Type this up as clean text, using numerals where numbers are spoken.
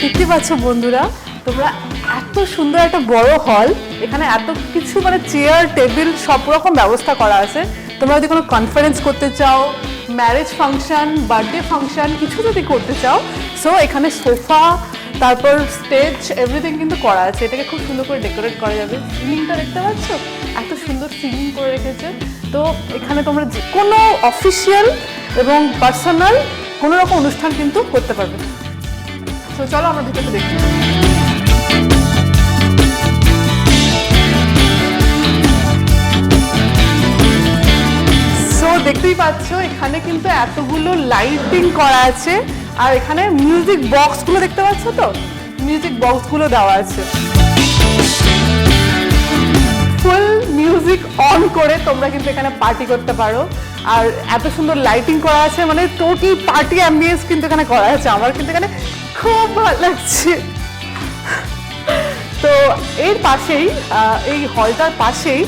দেখতে পাচ্ছ বন্ধুরা, তোমরা এত সুন্দর একটা বড় হল, এখানে এত কিছু মানে চেয়ার টেবিল সব রকম ব্যবস্থা করা আছে। তোমরা যদি কোনো কনফারেন্স করতে চাও, ম্যারেজ ফাংশন, বার্থডে ফাংশন কিছু যদি করতে চাও, সো এখানে সোফা, তারপর স্টেজ এভরিথিং কিন্তু করা আছে। এটাকে খুব সুন্দর করে ডেকোরেট করা যাবে। সিলিংটা দেখতে পাচ্ছ, এত সুন্দর সিলিং করে রেখেছে। তো এখানে তোমরা যে কোনো অফিসিয়াল এবং পার্সোনাল কোনো রকম অনুষ্ঠান কিন্তু করতে পারবে। তো চলো আমরা ভিতরে দেখি। সো দেখতেই পাচ্ছ এখানে কিন্তু এতগুলো লাইটিং করা আছে, আর এখানে মিউজিক বক্সগুলো দেখতে পাচ্ছ, তো মিউজিক বক্সগুলো দেওয়া আছে। ফুল মিউজিক অন করে তোমরা কিন্তু এখানে পার্টি করতে পারো। আর এত সুন্দর লাইটিং করা আছে, মানে টোটাল পার্টি অ্যাম্বিয়েন্স কিন্তু এখানে করা আছে। আমার কিন্তু এখানে খুব ভালো লাগছে। তো এর পাশেই, এই হলটার পাশেই